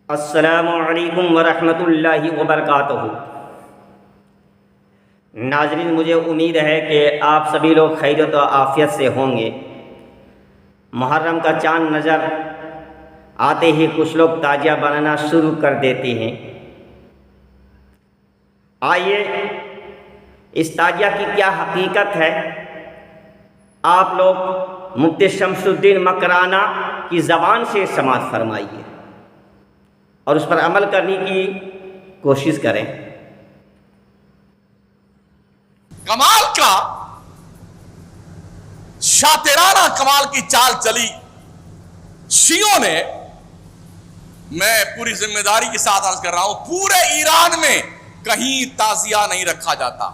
السلام علیکم ورحمۃ اللہ وبرکاتہ۔ ناظرین، مجھے امید ہے کہ آپ سبھی لوگ خیریت و عافیت سے ہوں گے۔ محرم کا چاند نظر آتے ہی کچھ لوگ تاجیہ بنانا شروع کر دیتے ہیں۔ آئیے اس تاجیہ کی کیا حقیقت ہے، آپ لوگ مفتی شمس الدین مکرانہ کی زبان سے سماعت فرمائیے اور اس پر عمل کرنے کی کوشش کریں۔ کمال کا شاطرانہ کمال کی چال چلی شیعوں نے۔ میں پوری ذمہ داری کے ساتھ عرض کر رہا ہوں، پورے ایران میں کہیں تعزیہ نہیں رکھا جاتا،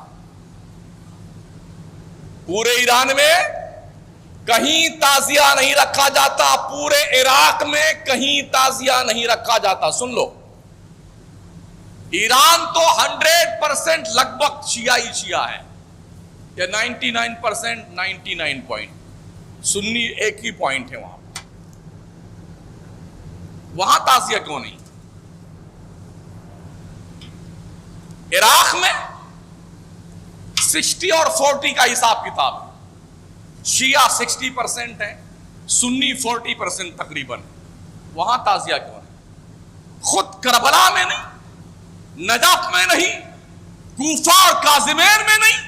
پورے ایران میں کہیں تعزیہ نہیں رکھا جاتا، پورے عراق میں کہیں تعزیہ نہیں رکھا جاتا۔ سن لو، ایران تو 100% لگ بھگ شیعہ شیعہ ہے، یا 99%، 99 پوائنٹ سنی ایک ہی پوائنٹ ہے وہاں تعزیہ کیوں نہیں؟ عراق میں 60 اور 40 کا حساب کتاب ہے، شیعہ 60% ہے، سنی 40% تقریباً، وہاں تعزیہ کیوں نہیں؟ خود کربلا میں نہیں، نجف میں نہیں، کوفہ اور کاظمین میں نہیں،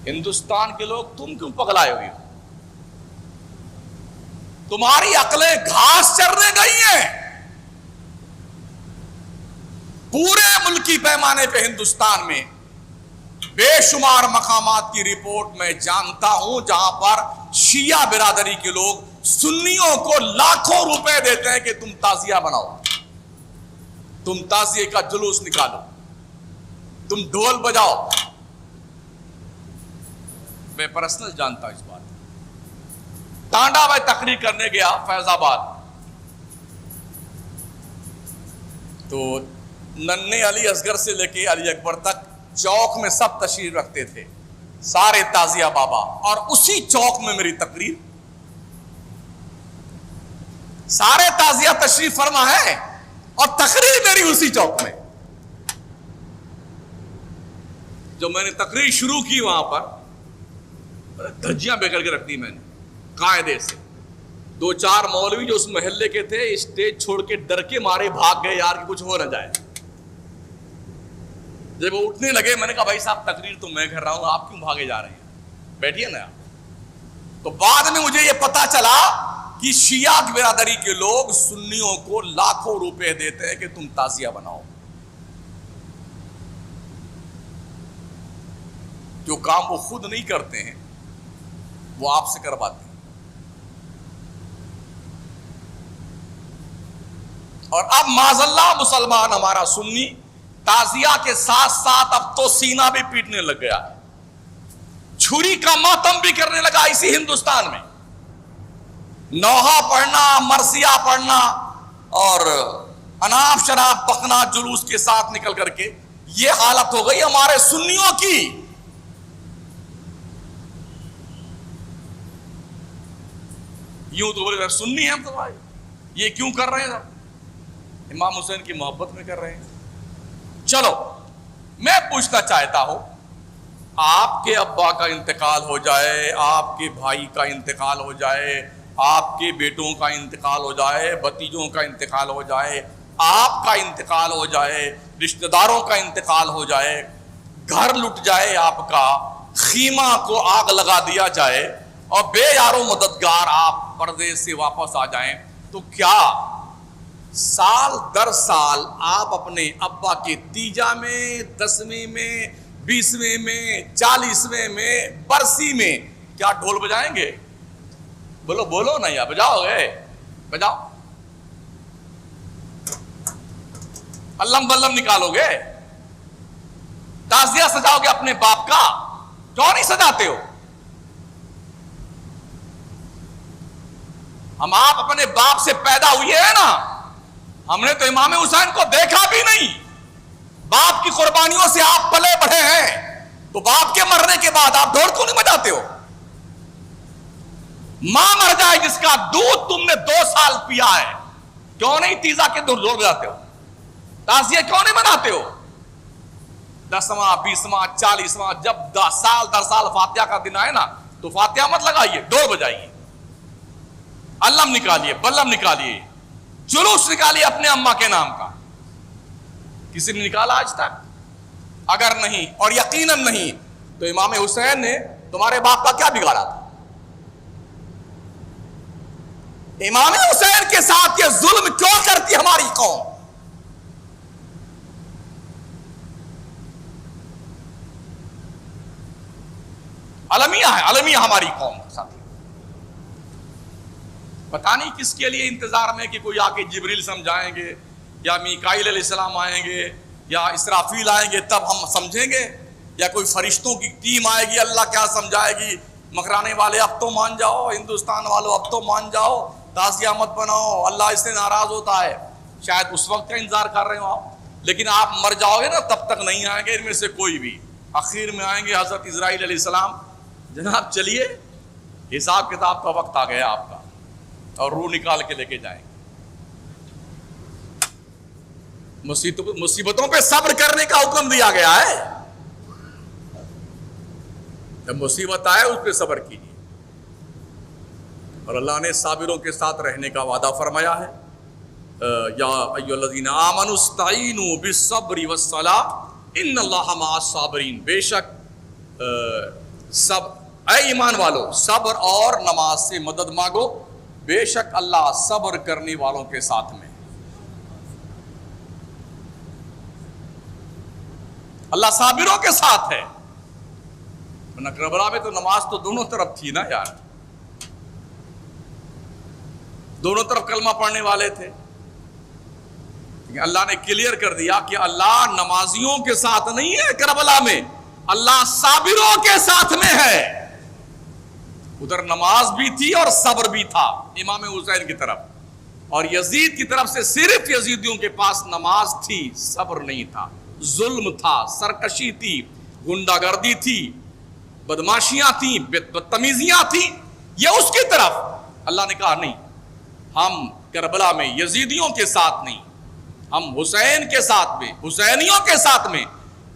ہندوستان کے لوگ تم کیوں پگلائے ہوئے ہو؟ تمہاری عقلیں گھاس چرنے گئی ہیں۔ پورے ملکی پیمانے پہ ہندوستان میں بے شمار مقامات کی رپورٹ میں جانتا ہوں جہاں پر شیعہ برادری کے لوگ سنیوں کو لاکھوں روپے دیتے ہیں کہ تم تعزیہ بناؤ، تم تعزیے کا جلوس نکالو، تم ڈھول بجاؤ۔ میں پرسنل جانتا ہوں اس بات۔ ٹانڈا میں تقریر کرنے گیا فیض آباد، تو ننھے علی اصغر سے لے کے علی اکبر تک چوک میں سب تشریف رکھتے تھے، سارے تعزیہ بابا، اور اسی چوک میں میری تقریر، سارے تعزیہ تشریف فرما ہے اور تقریر میری اسی چوک میں۔ جو میں نے تقریر شروع کی وہاں پر دھجیاں بے کر کے رکھ دی میں نے قاعدے سے۔ 2-4 مولوی جو اس محلے کے تھے اسٹیج چھوڑ کے ڈر کے مارے بھاگ گئے، یار کہ کچھ ہو نہ جائے۔ جب وہ اٹھنے لگے میں نے کہا بھائی صاحب تقریر تو میں کر رہا ہوں، آپ کیوں بھاگے جا رہے ہیں، بیٹھیے نا آپ۔ تو بعد میں مجھے یہ پتا چلا کہ شیعہ کی برادری کے لوگ سنیوں کو لاکھوں روپے دیتے ہیں کہ تم تعزیہ بناؤ۔ جو کام وہ خود نہیں کرتے ہیں وہ آپ سے کرواتے ہیں۔ اور اب معاذ اللہ مسلمان ہمارا سنی تعزیہ کے ساتھ ساتھ اب تو سینہ بھی پیٹنے لگ گیا، چھری کا ماتم بھی کرنے لگا اسی ہندوستان میں۔ نوحہ پڑھنا، مرثیہ پڑھنا اور اناپ شراب پکنا جلوس کے ساتھ نکل کر کے، یہ حالت ہو گئی ہمارے سنیوں کی۔ یوں تو بولے سنی ہم تو بھائی یہ کیوں کر رہے ہیں؟ امام حسین کی محبت میں کر رہے ہیں۔ چلو میں پوچھنا چاہتا ہوں، آپ کے ابا کا انتقال ہو جائے، آپ کے بھائی کا انتقال ہو جائے، آپ کے بیٹوں کا انتقال ہو جائے، بھتیجوں کا انتقال ہو جائے، آپ کا انتقال ہو جائے، رشتہ داروں کا انتقال ہو جائے، گھر لٹ جائے آپ کا، خیمہ کو آگ لگا دیا جائے اور بے یار و مددگار آپ پردیس سے واپس آ جائیں، تو کیا سال در سال آپ اپنے ابا کے تیجا میں، 10ویں میں، 20ویں میں، 40ویں میں، برسی میں کیا ڈھول بجائیں گے؟ بولو بولو نا، یا بجاؤ گے؟ بجاؤ، علم بلم نکالو گے؟ تعزیہ سجاؤ گے اپنے باپ کا؟ کیوں نہیں سجاتے ہو؟ ہم آپ اپنے باپ سے پیدا ہوئے ہیں نا، ہم نے تو امام حسین کو دیکھا بھی نہیں، باپ کی قربانیوں سے آپ پلے بڑھے ہیں، تو باپ کے مرنے کے بعد آپ ڈھول کیوں نہیں بجاتے ہو؟ ماں مر جائے جس کا دودھ تم نے 2 سال پیا ہے، کیوں نہیں تیزا کے دور بجاتے ہو؟ تعزیہ کیوں نہیں مناتے ہو؟ 10واں 20واں 40واں جب 10 سال فاتحہ کا دن آئے نا تو فاتحہ مت لگائیے، ڈور بجائیے، علم نکالیے، بلم نکالیے، جلوس نکالیے اپنے اماں کے نام کا۔ کسی نے نکالا آج تک؟ اگر نہیں اور یقیناً نہیں تو امام حسین نے تمہارے باپ کا کیا بگاڑا تھا؟ امام حسین کے ساتھ یہ ظلم کیوں کرتی ہماری قوم؟ المیہ ہے، المیہ ہماری قوم کے ساتھ۔ پتہ نہیں کس کے لیے انتظار میں کہ کوئی آ کے جبریل سمجھائیں گے یا میکائیل علیہ السلام آئیں گے یا اسرافیل آئیں گے تب ہم سمجھیں گے، یا کوئی فرشتوں کی ٹیم آئے گی اللہ کیا سمجھائے گی، مکرانے والے اب تو مان جاؤ، ہندوستان والوں اب تو مان جاؤ، تعزیہ مت بناؤ، اللہ اس سے ناراض ہوتا ہے۔ شاید اس وقت کا انتظار کر رہے ہو آپ، لیکن آپ مر جاؤ گے نا تب تک نہیں آئیں گے ان میں سے کوئی بھی۔ آخر میں آئیں گے حضرت اسرائیل علیہ السلام، جناب چلیے حساب کتاب کا وقت آ گیا آپ کا، اور روح نکال کے لے کے جائیں گے۔ مصیبتوں پہ صبر کرنے کا حکم دیا گیا ہے، جب مصیبت آئے اس پہ صبر کیجیے، اور اللہ نے صابروں کے ساتھ رہنے کا وعدہ فرمایا ہے۔ یا ایھا الذین آمنوا استعینوا بالصبر والصلاۃ ان اللہ مع الصابرین، بے شک اے ایمان والو صبر اور نماز سے مدد مانگو، بے شک اللہ صبر کرنے والوں کے ساتھ میں۔ اللہ صابروں کے ساتھ ہے۔ کربلا میں تو نماز تو دونوں طرف تھی نا یار، دونوں طرف کلمہ پڑھنے والے تھے، لیکن اللہ نے کلیئر کر دیا کہ اللہ نمازیوں کے ساتھ نہیں ہے کربلا میں، اللہ صابروں کے ساتھ میں ہے۔ ادھر نماز بھی تھی اور صبر بھی تھا امام حسین کی طرف، اور یزید کی طرف سے صرف یزیدیوں کے پاس نماز تھی، صبر نہیں تھا، ظلم تھا، سرکشی تھی، گنڈا گردی تھی، بدماشیاں تھیں، بدتمیزیاں تھیں، یہ اس کی طرف۔ اللہ نے کہا نہیں، ہم کربلا میں یزیدیوں کے ساتھ نہیں، ہم حسین کے ساتھ میں، حسینیوں کے ساتھ میں،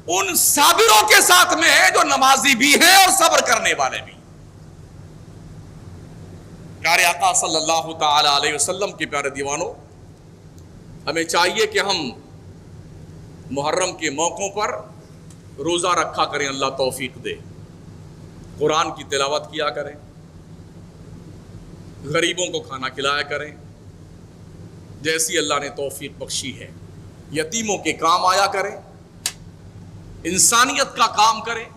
ان صابروں کے ساتھ میں ہیں جو نمازی بھی ہیں اور صبر کرنے والے بھی۔ پیارے آقا صلی اللہ تعالی علیہ وسلم کے پیارے دیوانوں، ہمیں چاہیے کہ ہم محرم کے موقعوں پر روزہ رکھا کریں، اللہ توفیق دے، قرآن کی تلاوت کیا کریں، غریبوں کو کھانا کھلایا کریں جیسی اللہ نے توفیق بخشی ہے، یتیموں کے کام آیا کریں، انسانیت کا کام کریں،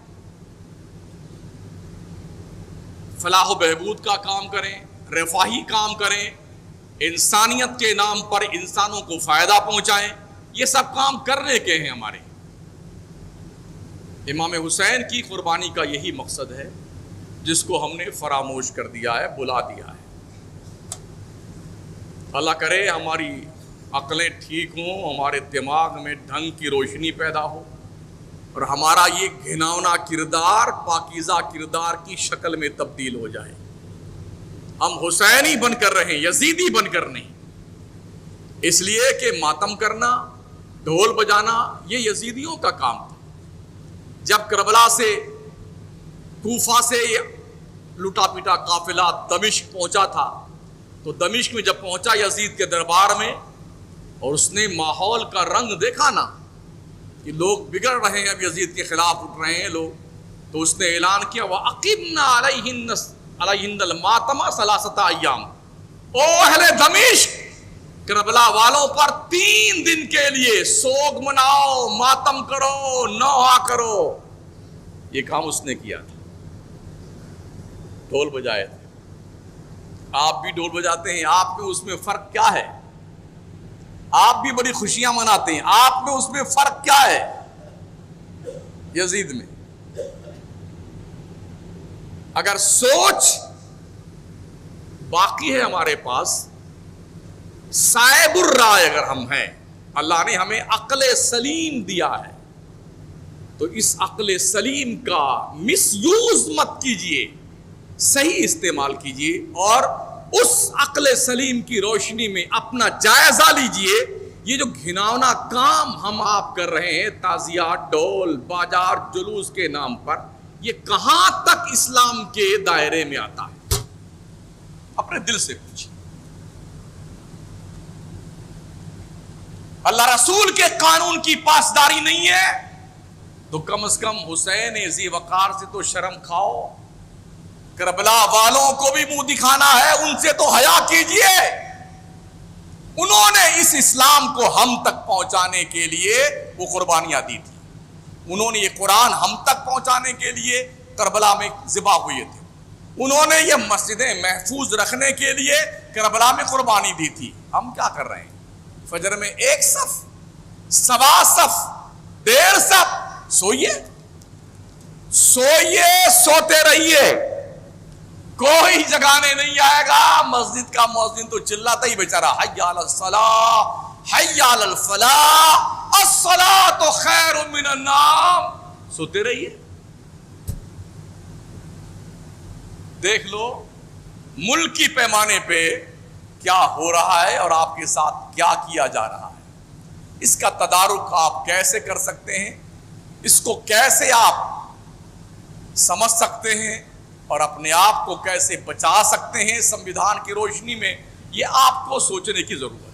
فلاح و بہبود کا کام کریں، رفاہی کام کریں، انسانیت کے نام پر انسانوں کو فائدہ پہنچائیں، یہ سب کام کرنے کے ہیں ہمارے۔ امام حسین کی قربانی کا یہی مقصد ہے جس کو ہم نے فراموش کر دیا ہے، بلا دیا ہے۔ اللہ کرے ہماری عقلیں ٹھیک ہوں، ہمارے دماغ میں ڈھنگ کی روشنی پیدا ہو، اور ہمارا یہ گھناؤنا کردار پاکیزہ کردار کی شکل میں تبدیل ہو جائے، ہم حسینی بن کر رہیں، یزیدی بن کر نہیں۔ اس لیے کہ ماتم کرنا، ڈھول بجانا یہ یزیدیوں کا کام تھا۔ جب کربلا سے، کوفہ سے لٹا پیٹا قافلہ دمشق پہنچا تھا، تو دمشق میں جب پہنچا یزید کے دربار میں، اور اس نے ماحول کا رنگ دیکھا نا کہ لوگ بگڑ رہے ہیں، اب یزید کے خلاف اٹھ رہے ہیں لوگ، تو اس نے اعلان کیا وَأَقِمْنَا عَلَيْهِنَّ الْمَاتَمَ ثَلَاثَةَ أَيَّامٍ، او اہل دمشق کربلا والوں پر 3 دن کے لیے سوگ مناؤ، ماتم کرو، نوحہ کرو۔ یہ کام اس نے کیا تھا، ڈھول بجائے تھے۔ آپ بھی ڈھول بجاتے ہیں، آپ میں اس میں فرق کیا ہے؟ آپ بھی بڑی خوشیاں مناتے ہیں، آپ میں اس میں فرق کیا ہے؟ یزید میں اگر سوچ باقی ہے ہمارے پاس، صائب الرائے اگر ہم ہیں، اللہ نے ہمیں عقل سلیم دیا ہے، تو اس عقل سلیم کا مس یوز مت کیجئے، صحیح استعمال کیجئے، اور اس عقل سلیم کی روشنی میں اپنا جائزہ لیجئے. یہ جو گھناؤنا کام ہم آپ کر رہے ہیں تعزیات ڈول بازار جلوس کے نام پر, یہ کہاں تک اسلام کے دائرے میں آتا ہے؟ اپنے دل سے پوچھیے. اللہ رسول کے قانون کی پاسداری نہیں ہے تو کم از کم حسین ذی وقار سے تو شرم کھاؤ. کربلا والوں کو بھی منہ دکھانا ہے, ان سے تو حیا کیجئے. انہوں نے اس اسلام کو ہم تک پہنچانے کے لیے وہ قربانیاں دی تھی. انہوں نے یہ قرآن ہم تک پہنچانے کے لیے کربلا میں ذبح ہوئے تھے. انہوں نے یہ مسجدیں محفوظ رکھنے کے لیے کربلا میں قربانی دی تھی. ہم کیا کر رہے ہیں؟ فجر میں 1 صف, 1.25 صف, 1.5 صف. سوئیے سوئیے, سوتے رہیے, کوئی جگانے نہیں آئے گا. مسجد کا مؤذن تو چلاتا ہی بیچارہ, حی علی الصلاۃ حی علی الفلاح الصلاۃ خیر من النوم. سوتے رہیے. دیکھ لو ملکی پیمانے پہ کیا ہو رہا ہے اور آپ کے ساتھ کیا کیا جا رہا ہے. اس کا تدارک آپ کیسے کر سکتے ہیں, اس کو کیسے آپ سمجھ سکتے ہیں اور اپنے آپ کو کیسے بچا سکتے ہیں سنویدھان کی روشنی میں, یہ آپ کو سوچنے کی ضرورت ہے.